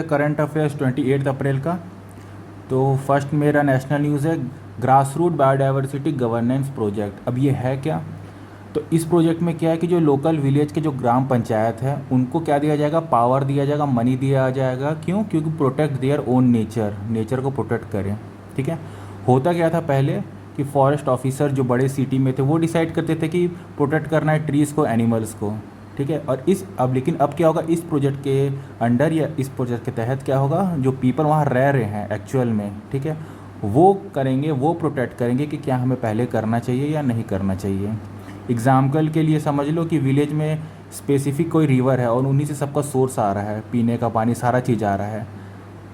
Current affairs 28 अप्रैल का। तो first मेरा नेशनल न्यूज़ है, grass root biodiversity governance project. अब ये है क्या? तो इस प्रोजेक्ट में क्या है कि जो लोकल विलेज के जो ग्राम पंचायत है उनको क्या दिया जाएगा, पावर दिया जाएगा, मनी दिया जाएगा। क्यों? क्योंकि प्रोटेक्ट देयर ओन नेचर को प्रोटेक्ट करें। ठीक है। होता क्या था पहले कि फॉरेस्ट ऑफिसर जो बड़े सिटी में थे वो डिसाइड करते थे कि प्रोटेक्ट करना है ट्रीज़ को, एनिमल्स को। ठीक है। और लेकिन अब क्या होगा, इस प्रोजेक्ट के अंडर या इस प्रोजेक्ट के तहत क्या होगा, जो पीपल वहाँ रह रहे हैं एक्चुअल में, ठीक है, वो करेंगे, वो प्रोटेक्ट करेंगे कि क्या हमें पहले करना चाहिए या नहीं करना चाहिए। एग्जाम्पल के लिए समझ लो कि विलेज में स्पेसिफिक कोई रिवर है और उन्हीं से सबका सोर्स आ रहा है, पीने का पानी सारा चीज़ आ रहा है।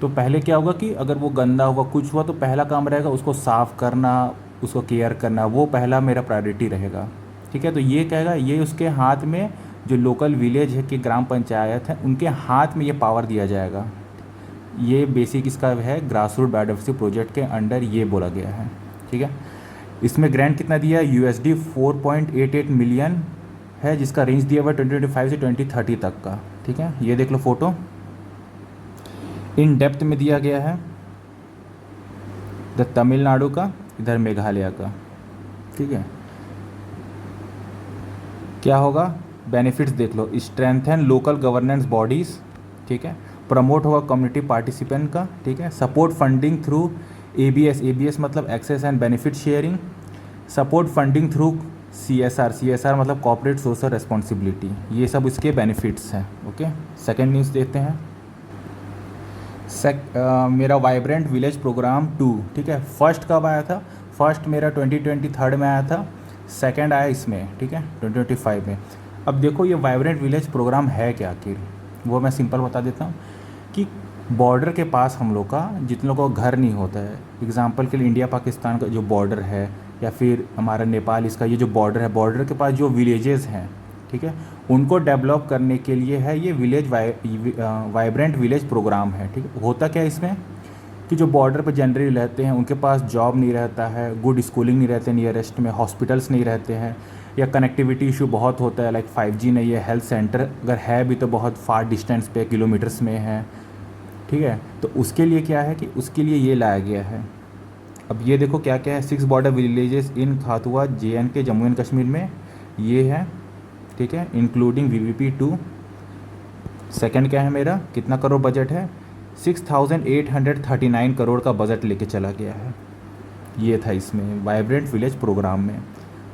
तो पहले क्या होगा कि अगर वो गंदा हुआ कुछ हुआ तो पहला काम रहेगा उसको साफ़ करना, उसको केयर करना, वो पहला मेरा प्रायोरिटी रहेगा। ठीक है। तो ये कहेगा, ये उसके हाथ में, जो लोकल विलेज है कि ग्राम पंचायत है उनके हाथ में ये पावर दिया जाएगा। ये बेसिक इसका है, ग्रास रूट बायोडाइवर्सिटी प्रोजेक्ट के अंडर ये बोला गया है। ठीक है। इसमें ग्रांट कितना दिया है? USD 4.88 मिलियन है, जिसका रेंज दिया हुआ 2025 से 2030 तक का। ठीक है। ये देख लो फोटो, इन डेप्थ में दिया गया है। इधर तमिलनाडु का, इधर मेघालय का। ठीक है। क्या होगा? बेनिफिट्स देख लो, स्ट्रेंथन लोकल गवर्नेंस बॉडीज़। ठीक है। प्रमोट होगा कम्युनिटी पार्टिसिपेंट का। ठीक है। सपोर्ट फंडिंग थ्रू ABS मतलब access and benefit sharing. Support funding through CSR मतलब कॉर्पोरेट सोशल रेस्पॉन्सिबिलिटी। ये सब इसके बेनिफिट्स हैं। ओके। सेकेंड न्यूज़ देखते हैं। मेरा वाइब्रेंट विलेज प्रोग्राम 2। ठीक है। फर्स्ट कब आया था? फर्स्ट मेरा 2023 में आया था, सेकंड आया इसमें, ठीक है, 2025 में। अब देखो ये वाइब्रेंट विलेज प्रोग्राम है क्या आखिर, वो मैं सिंपल बता देता हूँ कि बॉर्डर के पास हम लोग का, जितने लोगों का घर नहीं होता है, एग्जांपल के लिए इंडिया पाकिस्तान का जो बॉर्डर है या फिर हमारा नेपाल, इसका ये जो बॉर्डर है, बॉर्डर के पास जो विलेजेस हैं, ठीक है, उनको डेवलप करने के लिए है ये वाइब्रेंट विलेज प्रोग्राम है। ठीक है। होता क्या है इसमें कि जो बॉर्डर पर जनरली रहते हैं उनके पास जॉब नहीं रहता है, गुड स्कूलिंग नहीं रहते, नियरेस्ट में हॉस्पिटल्स नहीं रहते हैं, या कनेक्टिविटी इशू बहुत होता है, लाइक 5G नहीं है, हेल्थ सेंटर अगर है भी तो बहुत फार डिस्टेंस पे किलोमीटर्स में है। ठीक है। तो उसके लिए क्या है कि उसके लिए ये लाया गया है। अब ये देखो क्या क्या है, 6 border villages in Khatua JNK Jammu and Kashmir में ये है। ठीक है। Including VVP2। सेकंड क्या है मेरा, कितना करोड़ बजट है? 6,839 करोड़ का बजट लेके चला गया है। ये था इसमें वाइब्रेंट विलेज प्रोग्राम में।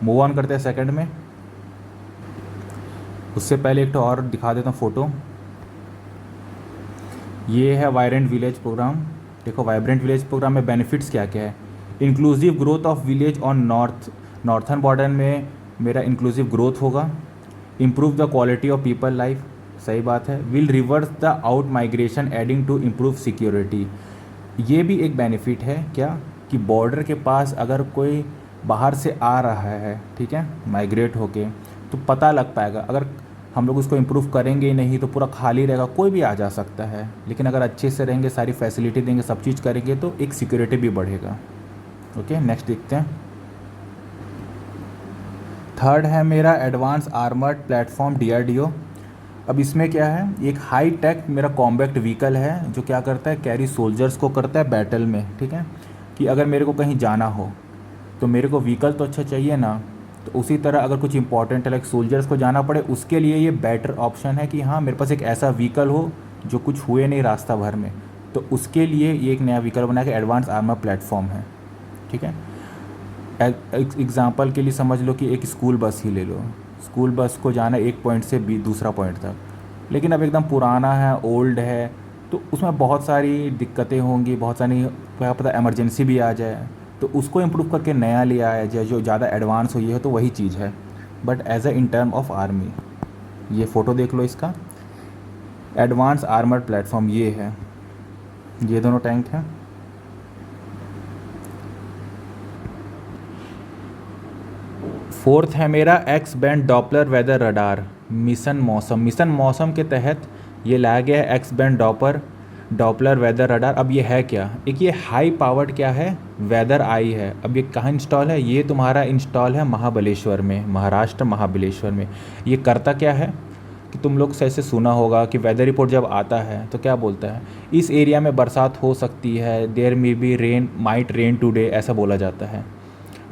मूव ऑन करते हैं सेकंड में। उससे पहले एक तो और दिखा देता हूँ फोटो। ये है वाइब्रेंट विलेज प्रोग्राम। देखो वाइब्रेंट विलेज प्रोग्राम में बेनिफिट्स क्या क्या है। Inclusive growth of village on northern border में मेरा इंक्लूसिव ग्रोथ होगा। Improve the quality of people life, सही बात है। Will reverse the out migration adding to improve security. ये भी एक बेनिफिट है क्या कि बॉर्डर के पास अगर कोई बाहर से आ रहा है, ठीक है, माइग्रेट होके, तो पता लग पाएगा। अगर हम लोग उसको इम्प्रूव करेंगे ही नहीं तो पूरा खाली रहेगा, कोई भी आ जा सकता है। लेकिन अगर अच्छे से रहेंगे, सारी फैसिलिटी देंगे, सब चीज़ करेंगे तो एक सिक्योरिटी भी बढ़ेगा। ओके। नेक्स्ट देखते हैं। थर्ड है मेरा एडवांस आर्मर्ड प्लेटफॉर्म DRDO। अब इसमें क्या है, एक हाई टेक मेरा कॉम्बैक्ट व्हीकल है जो क्या करता है, कैरी सोल्जर्स को करता है बैटल में। ठीक है। कि अगर मेरे को कहीं जाना हो तो मेरे को व्हीकल तो अच्छा चाहिए ना, तो उसी तरह अगर कुछ इंपॉर्टेंट है लाइक सोल्जर्स को जाना पड़े, उसके लिए ये बेटर ऑप्शन है कि हाँ मेरे पास एक ऐसा व्हीकल हो जो कुछ हुए नहीं रास्ता भर में, तो उसके लिए ये एक नया व्हीकल बना के एडवांस आर्मर प्लेटफॉर्म है। ठीक है। एग्जाम्पल के लिए समझ लो कि एक स्कूल बस ही ले लो। स्कूल बस को जाना एक पॉइंट से दूसरा पॉइंट तक, लेकिन अब एकदम पुराना है, ओल्ड है, तो उसमें बहुत सारी दिक्कतें होंगी, बहुत सारी क्या पता इमरजेंसी भी आ जाए, तो उसको इम्प्रूव करके नया ले आया जाए जो ज़्यादा एडवांस हो। ये है तो वही चीज़ है, but as a in term of army. ये फ़ोटो देख लो इसका, एडवांस आर्मर्ड प्लेटफॉर्म ये है, ये दोनों टैंक हैं। फोर्थ है मेरा X band Doppler weather radar mission मौसम। मिशन मौसम के तहत ये लाया गया है X band Doppler weather radar. अब ये है क्या, एक ये हाई पावर्ड क्या है, वेदर आई है। अब ये कहाँ इंस्टॉल है, ये तुम्हारा इंस्टॉल है महाबलेश्वर में, महाराष्ट्र महाबलेश्वर में। ये करता क्या है, कि तुम लोग से ऐसे सुना होगा कि वेदर रिपोर्ट जब आता है तो क्या बोलता है, इस एरिया में बरसात हो सकती है, there may be rain, might rain today, ऐसा बोला जाता है।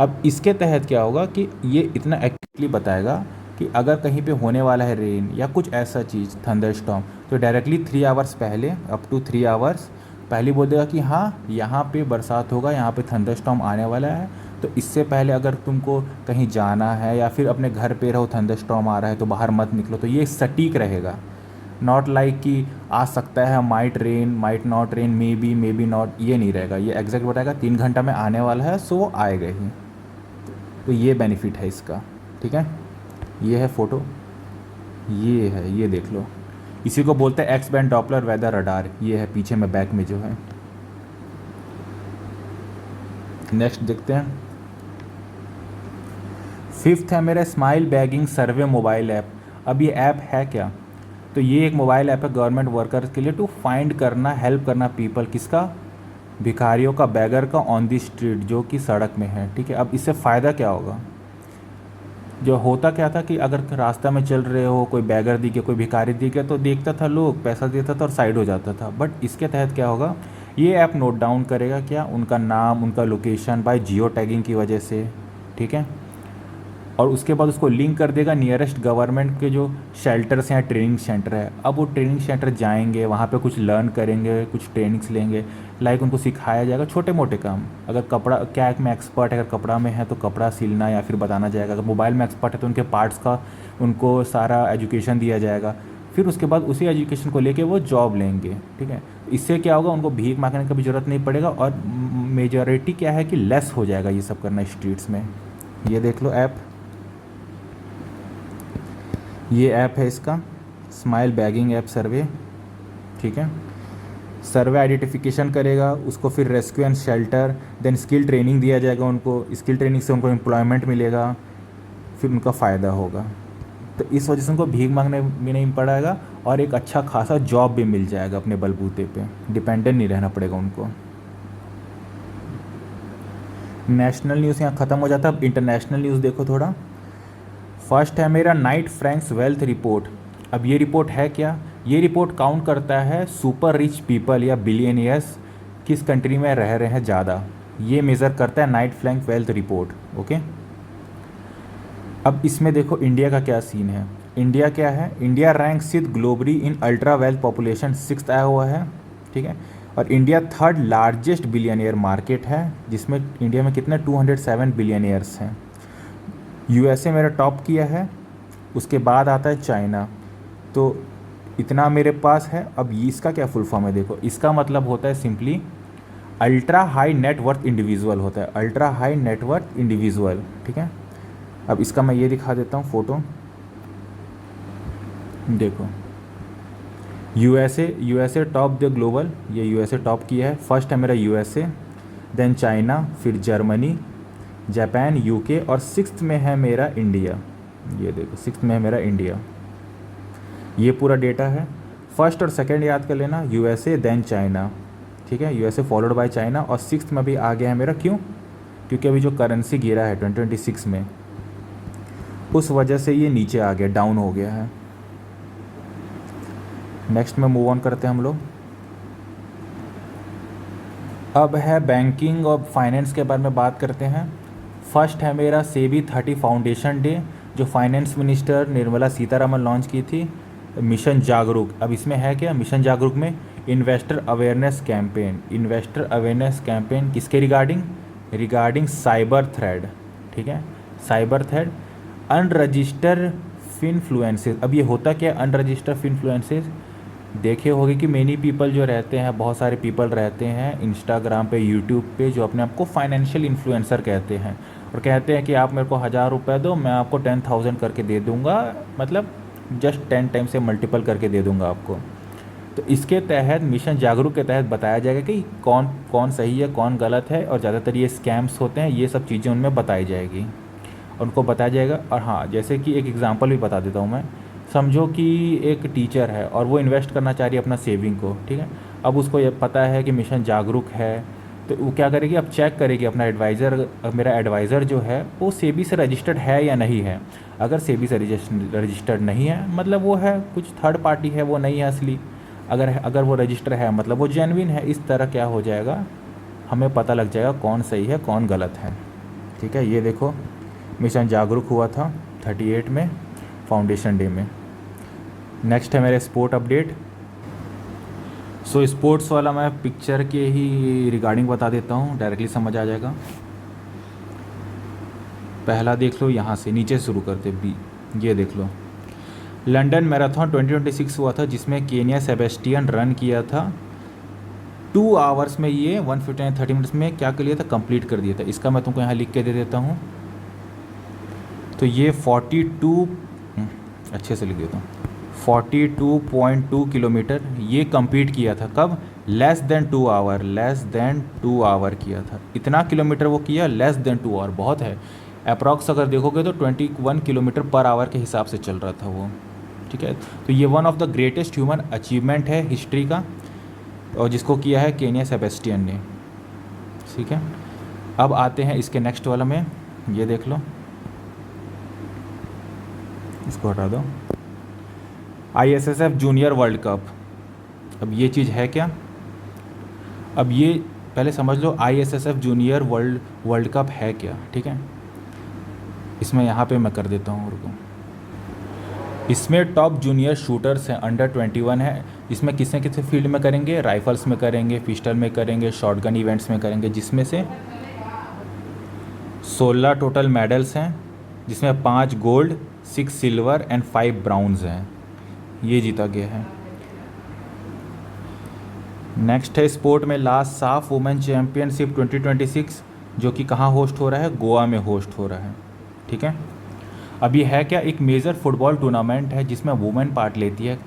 अब इसके तहत क्या होगा कि ये इतना एक्यूरेटली बताएगा कि अगर कहीं पे होने वाला है रेन या कुछ ऐसा चीज़ थंडरस्टॉर्म, तो डायरेक्टली 3 आवर्स पहले, अप टू 3 आवर्स पहले बोल देगा कि हाँ यहाँ पे बरसात होगा, यहाँ पे थंडरस्टॉर्म आने वाला है। तो इससे पहले अगर तुमको कहीं जाना है या फिर अपने घर पे रहो, थंडरस्टॉर्म आ रहा है तो बाहर मत निकलो, तो ये सटीक रहेगा। नॉट लाइक कि आ सकता है, might rain, might not rain, may be not, ये नहीं रहेगा। ये एग्जैक्ट बताएगा 3 घंटा में आने वाला है, सो वो आएगा ही। तो ये बेनिफिट है इसका, ठीक है। ये है फ़ोटो, ये है, ये देख लो, इसी को बोलते हैं X band Doppler weather radar. ये है पीछे में बैक में जो है। नेक्स्ट देखते हैं, 5th है मेरा स्माइल बैगिंग सर्वे मोबाइल ऐप। अब ये ऐप है क्या, तो ये एक मोबाइल ऐप है गवर्नमेंट वर्कर्स के लिए, टू फाइंड करना, हेल्प करना पीपल, किसका, भिखारियों का, बैगर का, ऑन दी स्ट्रीट, जो कि सड़क में है, ठीक है। अब इससे फ़ायदा क्या होगा, जो होता क्या था कि अगर रास्ता में चल रहे हो, कोई बैगर दिखे, कोई भिखारी दिखे, तो देखता था लोग, पैसा देता था और साइड हो जाता था। बट इसके तहत क्या होगा, ये ऐप नोट डाउन करेगा क्या, उनका नाम, उनका लोकेशन बाय जियो टैगिंग की वजह से, ठीक है। और उसके बाद उसको लिंक कर देगा नियरेस्ट गवर्नमेंट के जो शेल्टर्स हैं, ट्रेनिंग सेंटर है। अब वो ट्रेनिंग सेंटर जाएंगे, वहाँ पे कुछ लर्न करेंगे, कुछ ट्रेनिंग्स लेंगे, लाइक उनको सिखाया जाएगा छोटे मोटे काम। अगर कपड़ा, क्या में एक्सपर्ट है, अगर कपड़ा में है तो कपड़ा सिलना या फिर बताना जाएगा, अगर मोबाइल में एक्सपर्ट है तो उनके पार्ट्स का उनको सारा एजुकेशन दिया जाएगा। फिर उसके बाद उसी एजुकेशन को लेके वो जॉब लेंगे, ठीक है। इससे क्या होगा, उनको भीख मांगने का भी ज़रूरत नहीं पड़ेगा, और मेजॉरिटी क्या है कि लेस हो जाएगा ये सब करना स्ट्रीट्स में। ये देख लो ऐप, ये ऐप है इसका, स्माइल बैगिंग ऐप सर्वे, ठीक है। सर्वे आइडेंटिफिकेशन करेगा, उसको फिर rescue and shelter, then skill training दिया जाएगा उनको, स्किल ट्रेनिंग से उनको एम्प्लॉयमेंट मिलेगा, फिर उनका फ़ायदा होगा। तो इस वजह से उनको भीख मांगने भी नहीं पड़ेगा, और एक अच्छा खासा जॉब भी मिल जाएगा, अपने बलबूते पे डिपेंडेंट नहीं रहना पड़ेगा उनको। नेशनल न्यूज़ यहाँ ख़त्म हो जाता है। अब इंटरनेशनल न्यूज़ देखो थोड़ा। फर्स्ट है मेरा नाइट फ्रैंक्स वेल्थ रिपोर्ट। अब ये रिपोर्ट है क्या, ये रिपोर्ट काउंट करता है सुपर रिच पीपल या बिलियनियर्स किस कंट्री में रह रहे हैं ज़्यादा, ये मेज़र करता है Knight Frank wealth report, okay. अब इसमें देखो इंडिया का क्या सीन है। इंडिया क्या है, इंडिया रैंक सिद्ध ग्लोबली इन अल्ट्रा वेल्थ पॉपुलेशन 6th आया हुआ है, ठीक है। और India 3rd largest billionaire market है, जिसमें इंडिया में कितने 207 बिलियनियर्स हैं। यूएसए मेरा टॉप किया है, उसके बाद आता है चाइना। तो इतना मेरे पास है। अब इसका क्या फुल फॉर्म है देखो, इसका मतलब होता है simply ultra high net worth individual होता है, अल्ट्रा हाई नेटवर्थ इंडिविजुअल, ठीक है। अब इसका मैं ये दिखा देता हूँ फ़ोटो, देखो यूएसए टॉप द ग्लोबल, ये यूएसए टॉप किया है। फर्स्ट है मेरा यूएसए, देन चाइना, फिर जर्मनी, जापान, यूके, और 6th में है मेरा इंडिया। ये देखो 6th में है मेरा इंडिया। ये पूरा डेटा है। फर्स्ट और सेकंड याद कर लेना, यूएसए देन चाइना, ठीक है। यूएसए फॉलोड बाय चाइना, और 6th में भी आ गया है मेरा, क्यों, क्योंकि अभी जो करेंसी गिरा है 2026 में, उस वजह से ये नीचे आ गया, डाउन हो गया है। नेक्स्ट में मूव ऑन करते हैं हम लोग। अब है बैंकिंग और फाइनेंस के बारे में बात करते हैं। फर्स्ट है मेरा सेबी 30 फाउंडेशन डे, जो finance minister Nirmala Sitharaman launch की थी, मिशन जागरूक। अब इसमें है क्या, मिशन जागरूक में investor awareness campaign, investor awareness campaign किसके रिगार्डिंग साइबर थ्रेड, ठीक है, साइबर थ्रेड, अनरजिस्टर फिनफ्लुएंसेस। अब ये होता क्या है अनरजिस्टर फिनफ्लुएंसेस, देखे होगे कि मेनी पीपल जो रहते हैं, बहुत सारे पीपल रहते हैं इंस्टाग्राम पे, यूट्यूब पे, जो अपने आप को फाइनेंशियल इन्फ्लुएंसर कहते हैं, और कहते हैं कि आप मेरे को 1000 रुपये दो, मैं आपको 10,000 करके दे दूँगा, मतलब जस्ट 10 टाइम से मल्टीपल करके दे दूँगा आपको। तो इसके तहत, मिशन जागरूक के तहत बताया जाएगा कि कौन कौन सही है, कौन गलत है, और ज़्यादातर ये स्कैम्स होते हैं, ये सब चीज़ें उनमें बताई जाएगी, उनको बताया जाएगा। और हाँ, जैसे कि एक एग्जांपल भी बता देता हूँ मैं। समझो कि एक टीचर है और वो इन्वेस्ट करना चाह रही है अपना सेविंग को, ठीक है। अब उसको ये पता है कि मिशन जागरूक है, तो वो क्या करेगी, अब चेक करेगी अपना एडवाइज़र, मेरा एडवाइज़र जो है वो सेबी से रजिस्टर्ड है या नहीं है। अगर सेबी से रजिस्टर्ड नहीं है मतलब वो है कुछ थर्ड पार्टी है, वो नहीं है असली। अगर वो रजिस्टर है मतलब वो जेन्युइन है। इस तरह क्या हो जाएगा, हमें पता लग जाएगा कौन सही है कौन गलत है। ठीक है, ये देखो मिशन जागरूक हुआ था 38 में फाउंडेशन डे में। नेक्स्ट है मेरे स्पोर्ट अपडेट। सो स्पोर्ट्स वाला मैं पिक्चर के ही रिगार्डिंग बता देता हूँ, डायरेक्टली समझ आ जाएगा। पहला देख लो, यहाँ से नीचे शुरू करते बी। ये देख लो, लंदन मैराथन 2026 हुआ था जिसमें केनिया सेबेस्टियन रन किया था 2 आवर्स में। ये 1:59:30 मिनट्स में क्या कर लिया था, कंप्लीट कर दिया था। इसका मैं तुमको यहाँ लिख के दे देता हूँ। तो ये 42 अच्छे से लिख देता हूँ, 42.2 किलोमीटर ये कंप्लीट किया था। कब, लेस देन 2 आवर किया था। इतना किलोमीटर वो किया लेस देन 2 आवर, बहुत है। अप्रॉक्स अगर देखोगे तो 21 किलोमीटर पर आवर के हिसाब से चल रहा था वो। ठीक है, तो ये one of the greatest human achievement है हिस्ट्री का, और जिसको किया है केनिया सेबेस्टियन ने। ठीक है, अब आते हैं इसके नेक्स्ट वाला में। ये देख लो, इसको हटा दो। ISSF जूनियर वर्ल्ड कप, अब ये चीज़ है क्या, अब ये पहले समझ लो ISSF जूनियर वर्ल्ड कप है क्या। ठीक है, इसमें यहाँ पे मैं कर देता हूँ, रुको। इसमें टॉप जूनियर शूटर्स हैं, अंडर 21 है। इसमें किसने किस फील्ड में करेंगे, राइफल्स में करेंगे, पिस्टल में करेंगे, शॉटगन इवेंट्स में करेंगे, जिसमें से 16 टोटल मेडल्स हैं, जिसमें 5 गोल्ड, 6 सिल्वर एंड 5 ब्राउन्स हैं। ये जीता गया है। नेक्स्ट है स्पोर्ट में लास्ट साफ वुमेन चैम्पियनशिप 2026, जो कि कहाँ होस्ट हो रहा है, गोवा में होस्ट हो रहा है। ठीक है, अब ये है क्या, एक मेजर फुटबॉल टूर्नामेंट है जिसमें वुमेन पार्ट लेती है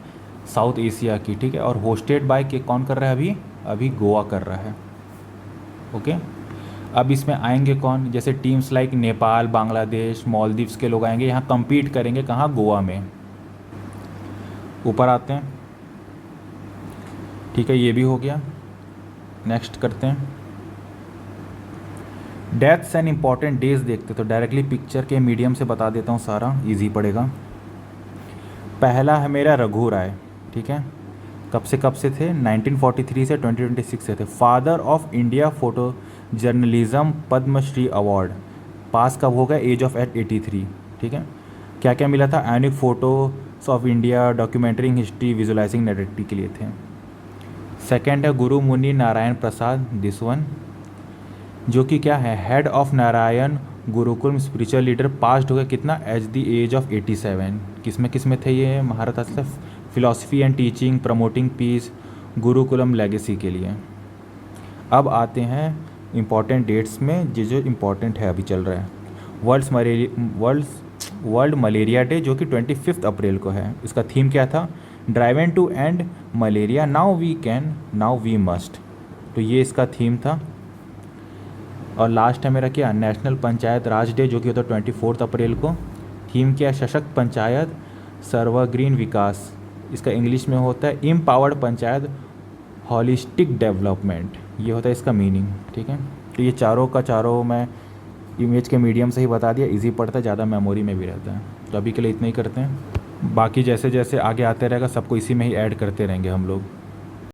साउथ एशिया की। ठीक है, और होस्टेड बाय के कौन कर रहा है, अभी गोवा कर रहा है। ओके, अब इसमें आएंगे कौन, जैसे टीम्स लाइक नेपाल, बांग्लादेश, मालदीव्स के लोग आएंगे, यहाँ compete करेंगे कहाँ, गोवा में। ऊपर आते हैं। ठीक है, ये भी हो गया। नेक्स्ट करते हैं डेथ्स एंड इम्पॉर्टेंट डेज देखते, तो डायरेक्टली पिक्चर के मीडियम से बता देता हूँ, सारा इजी पड़ेगा। पहला है मेरा रघु राय। ठीक है, कब से थे, 1943 से 2026 से थे। Father of India photo journalism Padmashri award, पास कब हो गया, एज ऑफ 83। ठीक है, क्या क्या मिला था, ionic photos of India, documentary history, visualising narrative के लिए थे। सेकेंड है गुरु मुनि नारायण प्रसाद, दिस वन, जो कि क्या है, head of Narayan Gurukul spiritual leader, passed हो गया कितना, एज द एज ऑफ 87। किस में थे ये महारत हासिल, philosophy and teaching, promoting peace, Gurukulam legacy के लिए। अब आते हैं इम्पॉर्टेंट डेट्स में, जो इम्पॉर्टेंट है अभी चल रहा है। वर्ल्ड मलेरिया डे, जो कि 25 अप्रैल को है। इसका थीम क्या था, driven to end malaria, now we can, now we must. तो ये इसका थीम था। और लास्ट है मेरा क्या, नेशनल पंचायत राज डे, जो कि होता है 24 अप्रैल को। थीम क्या, सशक्त पंचायत, सर्वग्रीन विकास। इसका इंग्लिश में होता है एम्पावर्ड पंचायत, हॉलिस्टिक डेवलपमेंट, ये होता है इसका मीनिंग। ठीक है, तो ये चारों का चारों मैं इमेज के मीडियम से ही बता दिया, इजी पड़ता है, ज़्यादा मेमोरी में भी रहता है। तो अभी के लिए इतना ही करते हैं, बाकी जैसे जैसे आगे आते रहेगा सबको इसी में ही ऐड करते रहेंगे हम लोग।